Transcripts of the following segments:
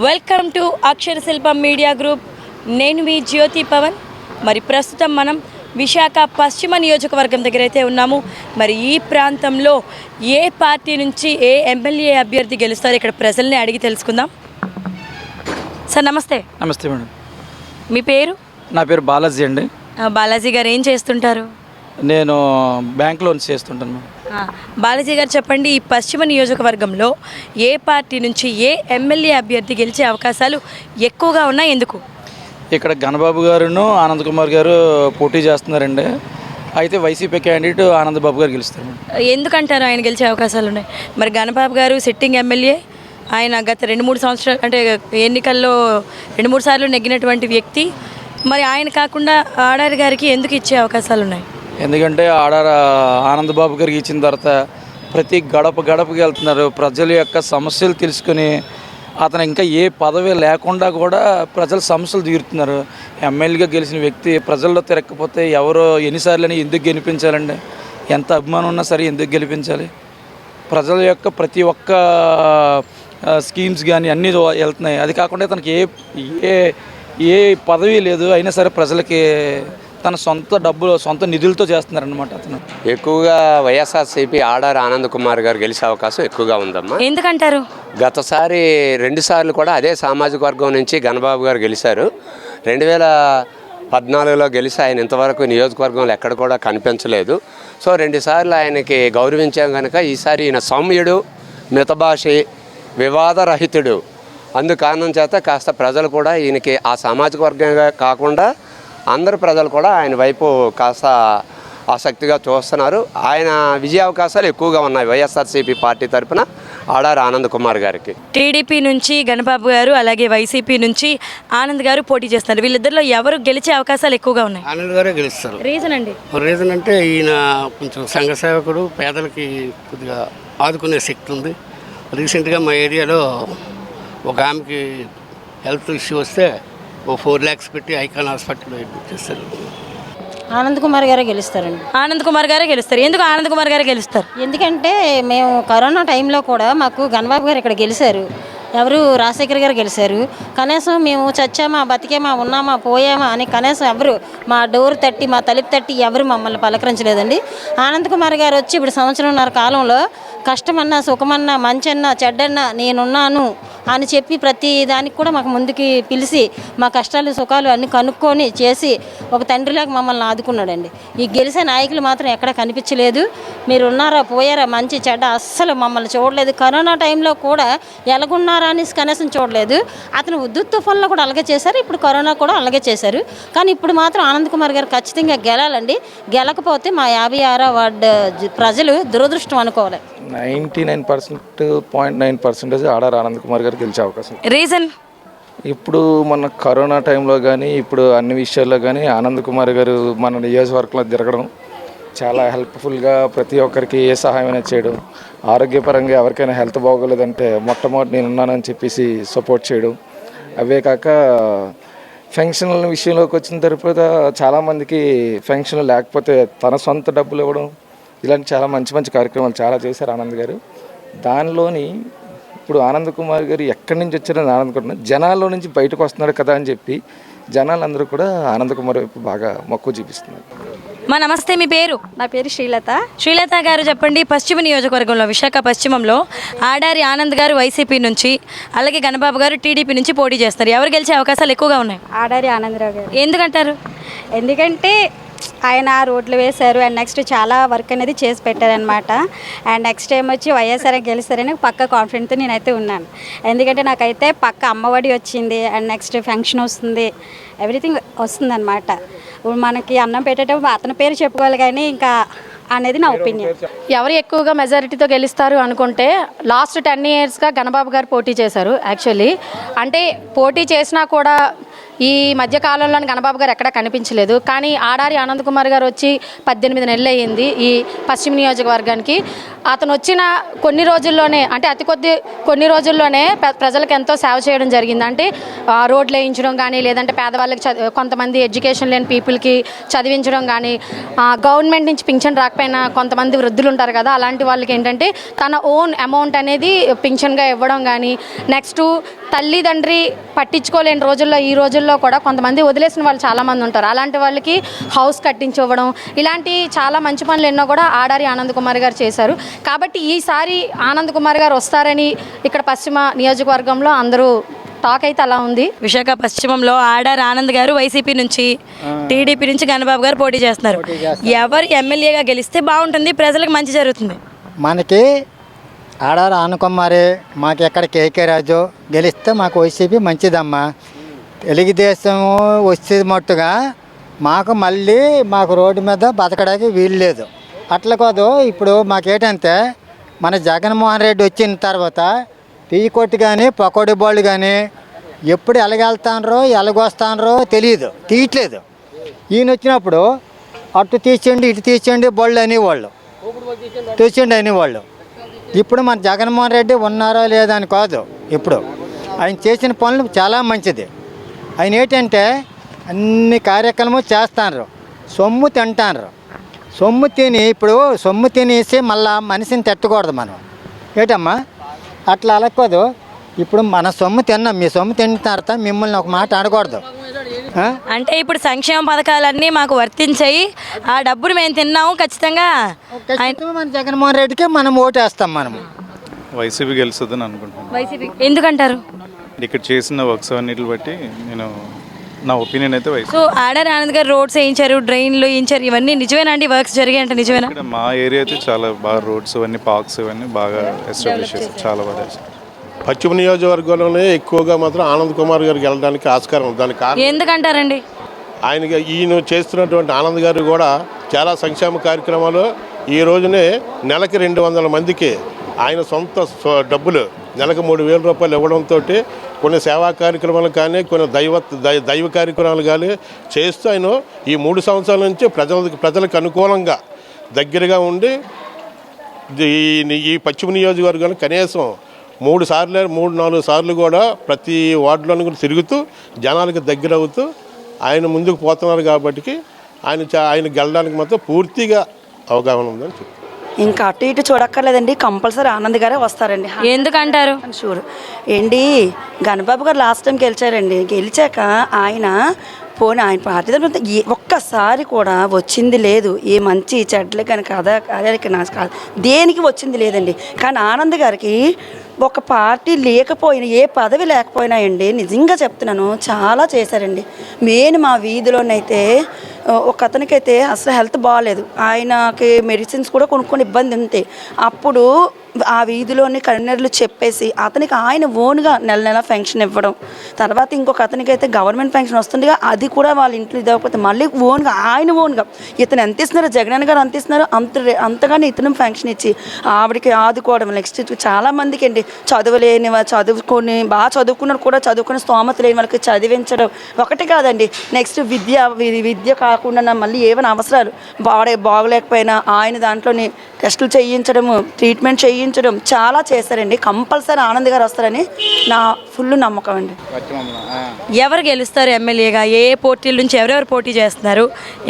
Welcome to అక్షర శిల్పం media group. నేను మీ జ్యోతి పవన్. మరి ప్రస్తుతం మనం విశాఖ పశ్చిమ నియోజకవర్గం దగ్గర అయితే ఉన్నాము. మరి ఈ ప్రాంతంలో ఏ పార్టీ నుంచి ఏ ఎమ్మెల్యే అభ్యర్థి గెలుస్తారో ఇక్కడ ప్రజల్ని అడిగి తెలుసుకుందాం. సార్ నమస్తే. నమస్తే మేడం. మీ పేరు? నా పేరు బాలాజీ అండి. బాలాజీ గారు ఏం చేస్తుంటారు? నేను బ్యాంక్ లోన్స్ చేస్తుంటాను మేడం. బాలాజీ గారు చెప్పండి, ఈ పశ్చిమ నియోజకవర్గంలో ఏ పార్టీ నుంచి ఏ ఎమ్మెల్యే అభ్యర్థి గెలిచే అవకాశాలు ఎక్కువగా ఉన్నాయి, ఎందుకు? ఇక్కడ గణబాబు గారును ఆనంద్ కుమార్ గారు పోటీ చేస్తున్నారండి. అయితే వైసీపీ క్యాండిడేట్ ఆనంద్ బాబు గారు గెలుస్తారు. ఎందుకంటారు ఆయన గెలిచే అవకాశాలు ఉన్నాయి? మరి గణబాబు గారు సిట్టింగ్ ఎమ్మెల్యే, ఆయన గత 2-3 సంవత్సరాలు అంటే ఎన్నికల్లో 2-3 సార్లు నెగ్గినటువంటి వ్యక్తి. మరి ఆయన కాకుండా ఆడారి గారికి ఎందుకు ఇచ్చే అవకాశాలు ఉన్నాయి? ఎందుకంటే ఆనంద్ బాబు గారికి ఇచ్చిన తర్వాత ప్రతి గడపకి వెళ్తున్నారు. ప్రజల యొక్క సమస్యలు తెలుసుకుని అతను ఇంకా ఏ పదవి లేకుండా కూడా ప్రజల సమస్యలు తీరుతున్నారు. ఎమ్మెల్యేగా గెలిచిన వ్యక్తి ప్రజల్లో తిరగకపోతే ఎవరో ఎన్నిసార్లని ఎందుకు గెలిపించాలండి? ఎంత అభిమానం ఉన్నా సరే ఎందుకు గెలిపించాలి? ప్రజల యొక్క ప్రతి ఒక్క స్కీమ్స్ కానీ అన్నీ వెళ్తున్నాయి. అది కాకుండా తనకి ఏ ఏ పదవి లేదు, అయినా సరే ప్రజలకి తన సొంత నిధులతో చేస్తున్నారనమాట. అతను ఎక్కువగా వైఎస్ఆర్సీపీ ఆడారి ఆనంద్ కుమార్ గారు గెలిచే అవకాశం ఎక్కువగా ఉందమ్మా. ఎందుకంటారు? గతసారి 2 సార్లు కూడా అదే సామాజిక వర్గం నుంచి గణబాబు గారు గెలిచారు. 2014లో గెలిచి ఆయన ఇంతవరకు నియోజకవర్గంలో ఎక్కడ కూడా కనిపించలేదు. సో 2 సార్లు ఆయనకి గౌరవించాం కనుక ఈసారి ఈయన సౌమ్యుడు, మితభాషి, వివాదరహితుడు. అందు కారణం చేత కాస్త ప్రజలు కూడా ఈయనకి ఆ సామాజిక వర్గంగా కాకుండా అందరు ప్రజలు కూడా ఆయన వైపు కాస్త ఆసక్తిగా చూస్తున్నారు. ఆయన విజయ అవకాశాలు ఎక్కువగా ఉన్నాయి వైఎస్ఆర్సీపీ పార్టీ తరఫున ఆడారి ఆనంద్ కుమార్ గారికి. టీడీపీ నుంచి గణబాబు గారు, అలాగే వైసీపీ నుంచి ఆనంద్ గారు పోటీ చేస్తున్నారు. వీళ్ళిద్దరిలో ఎవరు గెలిచే అవకాశాలు ఎక్కువగా ఉన్నాయి? ఆనంద్ గారే గెలుస్తారు. రీజన్ అండి? రీజన్ అంటే ఈయన కొంచెం సంఘ సేవకుడు, పేదలకి కొద్దిగా ఆదుకునే శక్తి ఉంది. రీసెంట్గా మా ఏరియాలో ఒక ఆమెకి హెల్త్ ఇష్యూ వస్తే 4 lakhs పెట్టి ఐకాన్ హాస్పిటల్లో అడ్మిట్ చేస్తారు. ఆనంద్ కుమార్ గారే గెలుస్తారండి. ఆనంద్ కుమార్ గారే గెలుస్తారు. ఎందుకు ఆనంద్ కుమార్ గారే గెలుస్తారు? ఎందుకంటే మేము కరోనా టైంలో కూడా మాకు గణబాబు గారు ఇక్కడ గెలిచారు, ఎవరు రాజశేఖర్ గారు గెలిచారు. కనీసం మేము చచ్చామా, బతికేమా, ఉన్నామా, పోయామా అని కనీసం ఎవరు మా డోర్ తట్టి, మా తలుపు తట్టి ఎవరు మమ్మల్ని పలకరించలేదండి. ఆనంద్ కుమార్ గారు వచ్చి ఇప్పుడు 1.5 కాలంలో కష్టమన్నా, సుఖమన్నా, మంచన్నా, చెడ్డన్నా నేనున్నాను అని చెప్పి ప్రతి దానికి కూడా మాకు ముందుకి పిలిచి మా కష్టాలు సుఖాలు అన్నీ కనుక్కొని చేసి ఒక తండ్రిలాగా మమ్మల్ని ఆదుకున్నాడండి. ఈ గెలిచే నాయకులు మాత్రం ఎక్కడ కనిపించలేదు. మీరు ఉన్నారా, పోయారా, మంచి చెడ్డ అస్సలు మమ్మల్ని చూడలేదు. కరోనా టైంలో కూడా ఎలాగున్నారా అని కనీసం చూడలేదు. అతను ఉద్దుత్ తుఫాన్లో కూడా అలాగే చేశారు, ఇప్పుడు కరోనా కూడా అలాగే చేశారు. కానీ ఇప్పుడు మాత్రం ఆనంద్ కుమార్ గారు ఖచ్చితంగా గెలాలండి. గెలకపోతే మా 56వ వార్డు ప్రజలు దురదృష్టం అనుకోవాలి. 99.9% ఆడారి ఆనంద్ కుమార్ గారు గెలిచే అవకాశం. రీజన్? ఇప్పుడు మన కరోనా టైంలో కానీ ఇప్పుడు అన్ని విషయాల్లో కానీ ఆనంద్ కుమార్ గారు మన నియోజకవర్గంలో తిరగడం, చాలా హెల్ప్ఫుల్గా ప్రతి ఒక్కరికి ఏ సహాయమైనా చేయడం, ఆరోగ్యపరంగా ఎవరికైనా హెల్త్ బాగోలేదంటే మొట్టమొదటి నేను ఉన్నానని చెప్పేసి సపోర్ట్ చేయడం. అవే కాక ఫంక్షన్ల విషయంలోకి వచ్చిన తర్వాత చాలామందికి ఫంక్షన్ లేకపోతే తన సొంత డబ్బులు ఇవ్వడం, ఇలాంటి చాలా మంచి కార్యక్రమాలు చాలా చేశారు ఆనంద్ గారు. దానిలోని ఇప్పుడు ఆనంద్ కుమార్ గారు ఎక్కడి నుంచి వచ్చారని ఆనంద్ జనాల్లో నుంచి బయటకు వస్తున్నాడు కదా అని చెప్పి జనాలందరూ కూడా ఆనంద్ కుమార్ వైపు బాగా మక్కువ చూపిస్తున్నారు. మా నమస్తే, మీ పేరు? నా పేరు శ్రీలత. శ్రీలత గారు చెప్పండి, పశ్చిమ నియోజకవర్గంలో విశాఖ పశ్చిమంలో ఆడారి ఆనంద్ గారు వైసీపీ నుంచి, అలాగే గణబాబు గారు టీడీపీ నుంచి పోటీ చేస్తారు. ఎవరు గెలిచే అవకాశాలు ఎక్కువగా ఉన్నాయి? ఆడారి ఆనందరావు గారు. ఎందుకంటారు? ఎందుకంటే ఆయన రోడ్లు వేశారు అండ్ నెక్స్ట్ చాలా వర్క్ అనేది చేసి పెట్టారనమాట. అండ్ నెక్స్ట్ టైం వచ్చి వైఎస్ఆర్ గెలుస్తారని పక్క కాన్ఫిడెంట్తో నేనైతే ఉన్నాను. ఎందుకంటే నాకైతే పక్క అమ్మఒడి వచ్చింది అండ్ నెక్స్ట్ ఫంక్షన్ వస్తుంది, ఎవ్రీథింగ్ వస్తుందన్నమాట. ఇప్పుడు మనకి అన్నం పెట్టేటప్పుడు అతని పేరు చెప్పుకోవాలి కానీ ఇంకా అనేది నా ఒపీనియన్. ఎవరు ఎక్కువగా మెజారిటీతో గెలుస్తారు అనుకుంటే లాస్ట్ 10 yearsగా గణబాబు గారు పోటీ చేశారు. యాక్చువల్లీ అంటే పోటీ చేసినా కూడా ఈ మధ్యకాలంలో గణబాబు గారు ఎక్కడా కనిపించలేదు. కానీ ఆడారి ఆనంద్ కుమార్ గారు వచ్చి 18 నెలలు అయ్యింది ఈ పశ్చిమ నియోజకవర్గానికి. అతను వచ్చిన కొన్ని రోజుల్లోనే అంటే కొన్ని రోజుల్లోనే ప్రజలకు ఎంతో సేవ చేయడం జరిగింది. అంటే రోడ్లు వేయించడం కానీ, లేదంటే పేదవాళ్ళకి కొంతమంది ఎడ్యుకేషన్ లేని పీపుల్కి చదివించడం కానీ, గవర్నమెంట్ నుంచి పింఛన్ రాకపోయినా కొంతమంది వృద్ధులు ఉంటారు కదా, అలాంటి వాళ్ళకి ఏంటంటే తన ఓన్ అమౌంట్ అనేది పింఛన్గా ఇవ్వడం కానీ, నెక్స్ట్ తల్లిదండ్రి పట్టించుకోలేని రోజుల్లో ఈ రోజుల్లో కూడా కొంతమంది వదిలేసిన వాళ్ళు చాలామంది ఉంటారు. అలాంటి వాళ్ళకి హౌస్ కట్టించి ఇవ్వడం, ఇలాంటి చాలా మంచి పనులు ఎన్నో కూడా ఆడారి ఆనంద్ కుమార్ గారు చేశారు. కాబట్టి ఈసారి ఆనంద్ కుమార్ గారు వస్తారని ఇక్కడ పశ్చిమ నియోజకవర్గంలో అందరూ టాక్ అయితే అలా ఉంది. విశాఖ పశ్చిమంలో ఆడారి ఆనంద్ గారు వైసీపీ నుంచి, టీడీపీ నుంచి గణబాబు గారు పోటీ చేస్తున్నారు. ఎవరు ఎమ్మెల్యేగా గెలిస్తే బాగుంటుంది, ప్రజలకు మంచి జరుగుతుంది? మనకి ఆడారి ఆనకుమారి, మాకు ఎక్కడ కేకే రాజు గెలిస్తే మాకు వైసీపీ మంచిదమ్మా. తెలుగుదేశం వచ్చే మట్టుగా మాకు రోడ్డు మీద బతకడానికి వీలు లేదు. అట్లా కాదు, ఇప్పుడు మాకేంటంటే మన జగన్మోహన్ రెడ్డి వచ్చిన తర్వాత టీ కొట్టు కానీ పకోడీ బాళ్ళు కానీ ఎప్పుడు ఎలాగెళ్తానరో ఎలాగొస్తానరో తెలియదు, తీయట్లేదు. ఈయన వచ్చినప్పుడు అటు తీసేయండి ఇటు తీసేయండి బళ్ళు అనేవాళ్ళు, తీసేయండి అనేవాళ్ళు. ఇప్పుడు మన జగన్మోహన్ రెడ్డి ఉన్నారో లేదని కాదు, ఇప్పుడు ఆయన చేసిన పనులు చాలా మంచిది. ఆయన ఏంటంటే అన్ని కార్యక్రమాలు చేస్తాను, సొమ్ము తింటాను. సొమ్ము తినేసి మళ్ళా మనిషిని తిట్టకూడదు మనం. ఏంటమ్మా అట్లా అలగకూడదు. ఇప్పుడు మన సొమ్ము తిన్నాం, మీ సొమ్ము తిన్న తర్వాత మిమ్మల్ని ఒక మాట ఆడకూడదు. అంటే ఇప్పుడు సంక్షేమ పథకాలన్నీ మాకు వర్తించాయి, ఆ డబ్బులు మేము తిన్నాము ఖచ్చితంగా మన జగన్మోహన్ రెడ్డికి మనం ఓటేస్తాం. మనం వైసీపీ గెలుస్తుందని అనుకుంటున్నాను. వైసీపీ ఎందుకంటారు? ఇక్కడ చేసిన వర్క్స్ అన్నిటిని బట్టి నా ఒపీనియన్ అయితే వైసీపీ. సో ఆడారి ఆనంద్ గారు రోడ్స్ వేయించారు, డ్రైన్లు వేయించారు, ఇవన్నీ నిజమేనా అండి? వర్క్స్ జరిగాయంటే నిజమేనా? ఇక్కడ మా ఏరియా అయితే చాలా బాగా రోడ్స్ ఇవన్నీ పార్క్స్ ఇవన్నీ బాగా ఎస్టాబ్లిష్ చేశారు, చాలా బాగా చేశారు. పశ్చిమ నియోజకవర్గంలోనే ఎక్కువగా మాత్రం ఆనంద్ కుమార్ గారికి వెళ్ళడానికి ఆస్కారం ఉంది. దానికి ఎందుకంటారండి? ఈయన చేస్తున్నటువంటి ఆనంద్ గారు కూడా చాలా సంక్షేమ కార్యక్రమాలు ఈ రోజునే నెలకి 200 మందికి ఆయన సొంత డబ్బులు నెలకు 3,000 రూపాయలు ఇవ్వడంతో కొన్ని సేవా కార్యక్రమాలు కానీ కొన్ని దైవ కార్యక్రమాలు కానీ చేస్తూ ఆయన ఈ 3 సంవత్సరాల నుంచి ప్రజలకు అనుకూలంగా దగ్గరగా ఉండి ఈ పశ్చిమ నియోజకవర్గాన్ని కనీసం 3-4 సార్లు కూడా ప్రతి వార్డులోనూ కూడా తిరుగుతూ జనాలకు దగ్గర అవుతూ ఆయన ముందుకు పోతున్నారు. కాబట్టి ఆయన గెలడానికి మాత్రం పూర్తిగా అవగాహన ఉందని చెప్తాను. ఇంకా అటు ఇటు చూడక్కర్లేదండి, కంపల్సరీ ఆనంద్ గారే వస్తారండి. ఎందుకంటారు? షూర్ ఏంటి, గణబాబు గారు లాస్ట్ టైం గెలిచారండి. గెలిచాక ఆయన ఆయన పార్టీ తరఫున ఒక్కసారి కూడా వచ్చింది లేదు. ఏ మంచి చెడ్లు కానీ కాదు, దేనికి వచ్చింది లేదండి. కానీ ఆనంద్ గారికి ఒక పార్టీ లేకపోయినా, ఏ పదవి లేకపోయినా అండి, నిజంగా చెప్తున్నాను, చాలా చేశారండి. మెయిన్ మా వీధిలోనైతే ఒక అతనికైతే అసలు హెల్త్ బాగాలేదు, ఆయనకి మెడిసిన్స్ కూడా కొనుక్కొని ఇబ్బంది ఉంది. అప్పుడు ఆ వీధిలోని కన్వీనర్లు చెప్పేసి అతనికి ఆయన ఓన్గా నెల పెన్షన్ ఇవ్వడం. తర్వాత ఇంకొక అతనికి అయితే గవర్నమెంట్ పెన్షన్ వస్తుంది, అది కూడా వాళ్ళ ఇంట్లో ఇవ్వకపోతే మళ్ళీ ఆయన ఓన్గా ఇతను ఎంత ఇస్తున్నారో, జగన్ గారు అంత ఇస్తున్నారో అంతగానే ఇతను పెన్షన్ ఇచ్చి ఆవిడకి ఆదుకోవడం. నెక్స్ట్ చాలామందికి అండి చదువులేని చదువుకొని బాగా చదువుకున్నారు కూడా చదువుకుని స్తోమత లేని వాళ్ళకి చదివించడం ఒకటి కాదండి. నెక్స్ట్ విద్య కాకుండా మళ్ళీ ఏమైనా అవసరాలు బాగలేకపోయినా ఆయన దాంట్లోని టెస్టులు చేయించడము, ట్రీట్మెంట్ చేయించడం చాలా చేశారండి. కంపల్సరీ ఆనంద్ గారు వస్తారని నా ఫుల్ నమ్మకం అండి. ఎవరు గెలుస్తారు ఎమ్మెల్యేగా? ఏ పోటీల నుంచి ఎవరెవరు పోటీ చేస్తున్నారు?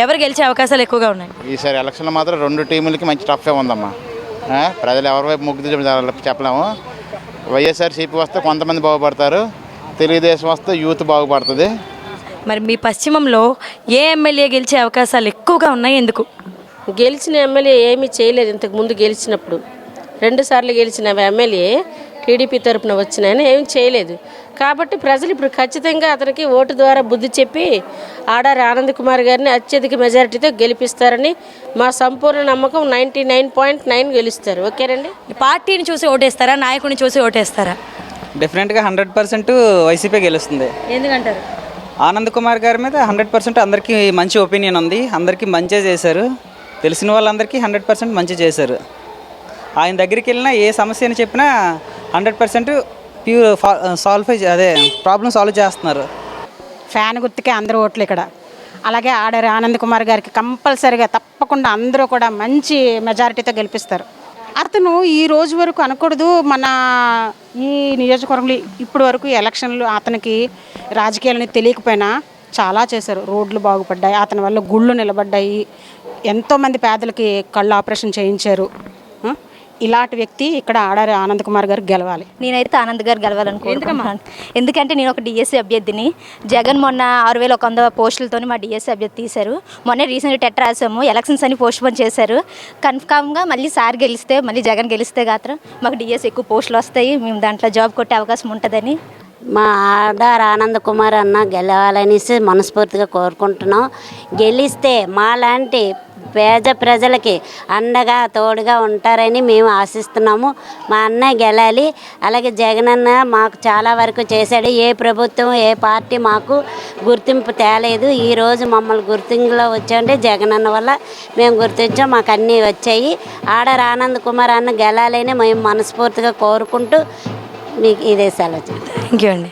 ఎవరు గెలిచే అవకాశాలు ఎక్కువగా ఉన్నాయి? ఈసారి ఎలక్షన్లో మాత్రం 2 టీములకి మంచి టఫే ఉందమ్మా. ప్రజలు ఎవరి వైపు మొగ్గు చెప్పలేము. వైఎస్ఆర్సీపీ వస్తే కొంతమంది బాగుపడతారు, తెలుగుదేశం వస్తే యూత్ బాగుపడుతుంది. మరి మీ పశ్చిమంలో ఏ ఎమ్మెల్యే గెలిచే అవకాశాలు ఎక్కువగా ఉన్నాయి? ఎందుకు? గెలిచిన ఎమ్మెల్యే ఏమీ చేయలేదు. ఇంతకుముందు గెలిచినప్పుడు 2 సార్లు గెలిచిన ఎమ్మెల్యే టీడీపీ తరఫున వచ్చిన ఆయన ఏం చేయలేదు. కాబట్టి ప్రజలు ఇప్పుడు ఖచ్చితంగా అతనికి ఓటు ద్వారా బుద్ధి చెప్పి ఆడారి ఆనంద్ కుమార్ గారిని అత్యధిక మెజారిటీతో గెలిపిస్తారని మా సంపూర్ణ నమ్మకం. 99.9 గెలుస్తారు. ఓకేనండి. పార్టీని చూసి ఓటేస్తారా, నాయకుడిని చూసి ఓటేస్తారా? డెఫినెట్గా 100% వైసీపీ గెలుస్తుంది. ఎందుకంటారు? ఆనంద్ కుమార్ గారి మీద 100% అందరికీ మంచి ఒపీనియన్ ఉంది. అందరికీ మంచి చేశారు, తెలిసిన వాళ్ళందరికీ 100% మంచి చేశారు. ఆయన దగ్గరికి వెళ్ళినా ఏ సమస్యని చెప్పినా 100% ప్రాబ్లం సాల్వ్ చేస్తున్నారు. ఫ్యాన్ గుర్తుకే అందరూ ఓట్లు ఇక్కడ. అలాగే ఆడారి ఆనంద్ కుమార్ గారికి కంపల్సరీగా తప్పకుండా అందరూ కూడా మంచి మెజారిటీతో గెలిపిస్తారు. అతను ఈ రోజు వరకు అనకూడదు, మన ఈ నియోజకవర్గంలో ఇప్పటి వరకు ఎలక్షన్లు అతనికి రాజకీయాలని తెలియకపోయినా చాలా చేశారు. రోడ్లు బాగుపడ్డాయి, అతని వల్ల గుళ్ళు నిలబడ్డాయి, ఎంతోమంది పేదలకి కళ్ళు ఆపరేషన్ చేయించారు. ఇలాంటి వ్యక్తి ఇక్కడ ఆడారి ఆనంద్ కుమార్ గారు గెలవాలి. నేనైతే ఆనంద్ గారు గెలవాలనుకుంటున్నాను. ఎందుకంటే నేను ఒక డిఎస్సీ అభ్యర్థిని. జగన్ మొన్న 6100 పోస్టులతో మా డిఎస్సీ అభ్యర్థి తీశారు. మొన్న రీసెంట్గా టెట్ రాసాము, ఎలక్షన్స్ అని పోస్ట్ పోన్ చేశారు. కన్ఫామ్గా మళ్ళీ సార్ గెలిస్తే, మళ్ళీ జగన్ గెలిస్తే మాత్రం మాకు డిఎస్సీ ఎక్కువ పోస్టులు వస్తాయి, మేము దాంట్లో జాబ్ కొట్టే అవకాశం ఉంటుందని. మా ఆడారి ఆనంద్ కుమార్ అన్న గెలవాలనేసి మనస్ఫూర్తిగా కోరుకుంటున్నాం. గెలిస్తే మాలాంటి పేద ప్రజలకి అండగా తోడుగా ఉంటారని మేము ఆశిస్తున్నాము. మా అన్న గెలాలి. అలాగే జగన్ అన్న మాకు చాలా వరకు చేశాడు. ఏ ప్రభుత్వం ఏ పార్టీ మాకు గుర్తింపు తేలేదు. ఈరోజు మమ్మల్ని గుర్తింపులో వచ్చామంటే జగన్ అన్న వల్ల మేము గుర్తించాం, మాకు అన్నీ వచ్చాయి. ఆడారి ఆనంద్ కుమార్ అన్న గెలాలని మేము మనస్ఫూర్తిగా కోరుకుంటూ మీకు ఇదే సెలవు. థ్యాంక్ యూ అండి.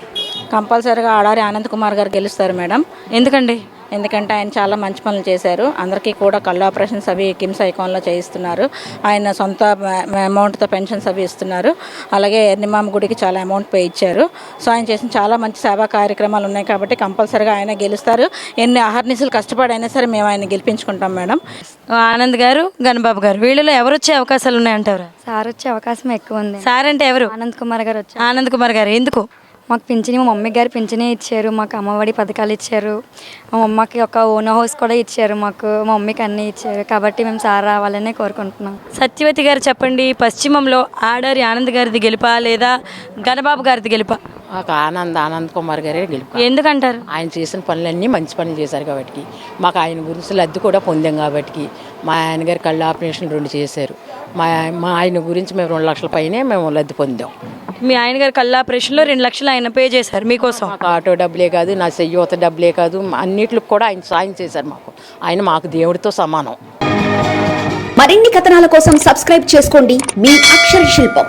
కంపల్సరీగా ఆడారి ఆనంద్ కుమార్ గారు గెలుస్తారు మేడం. ఎందుకండి? ఎందుకంటే ఆయన చాలా మంచి పనులు చేశారు. అందరికీ కూడా కళ్ళు ఆపరేషన్స్ అవి కిమ్స్ ఐకాన్లో చేయిస్తున్నారు. ఆయన సొంత అమౌంట్తో పెన్షన్స్ అవి ఇస్తున్నారు. అలాగే ఎర్నిమామ గుడికి చాలా అమౌంట్ పే ఇచ్చారు. సో ఆయన చేసిన చాలా మంచి సేవా కార్యక్రమాలు ఉన్నాయి కాబట్టి కంపల్సరీగా ఆయన గెలుస్తారు. ఎన్ని అహర్నిశలు కష్టపడి అయినా సరే మేము ఆయన గెలిపించుకుంటాం మేడం. ఆనంద్ గారు, గణబాబు గారు, వీళ్ళలో ఎవరు వచ్చే అవకాశాలు ఉన్నాయంటారు? సార్ వచ్చే అవకాశం ఎక్కువ ఉంది. సార్ అంటే ఎవరు? ఆనంద్ కుమార్ గారు వచ్చారు. ఆనంద్ కుమార్ గారు ఎందుకు? మాకు పింఛని, మా మమ్మీ గారు పింఛనే ఇచ్చారు, మాకు అమ్మఒడి పథకాలు ఇచ్చారు, మా అమ్మకి ఒక ఓన్ హౌస్ కూడా ఇచ్చారు, మాకు మా మమ్మీకి అన్నీ ఇచ్చారు. కాబట్టి మేము సార్ రావాలనే కోరుకుంటున్నాం. సత్యవతి గారు చెప్పండి, పశ్చిమంలో ఆడారి ఆనంద్ గారిది గెలుపా లేదా గణబాబు గారిది గెలుపా? మాకు ఆనంద్ కుమార్ గారే గెలుపు. ఎందుకంటారు? ఆయన చేసిన పనులన్నీ మంచి పనులు చేశారు కాబట్టి, మాకు ఆయన గురించి లబ్ధి కూడా పొందాం కాబట్టి. మా ఆయన గారు కళ్ళు ఆపరేషన్ 2 చేశారు. మా ఆయన గురించి మేము 2 లక్షల పైనే మేము లబ్ధి పొందాం. మీ ఆయన గారు కళ్ళు ఆపరేషన్లో 2 లక్షలు ఆయన పే చేశారు మీకోసం. మాకు ఆటో డబ్బులే కాదు, నా చెయ్యూత డబ్బులే కాదు, అన్నిటికి కూడా ఆయన సాయం చేశారు మాకు. ఆయన మాకు దేవుడితో సమానం. మరిన్ని కథనాల కోసం సబ్స్క్రైబ్ చేసుకోండి మీ అక్షర శిల్పం.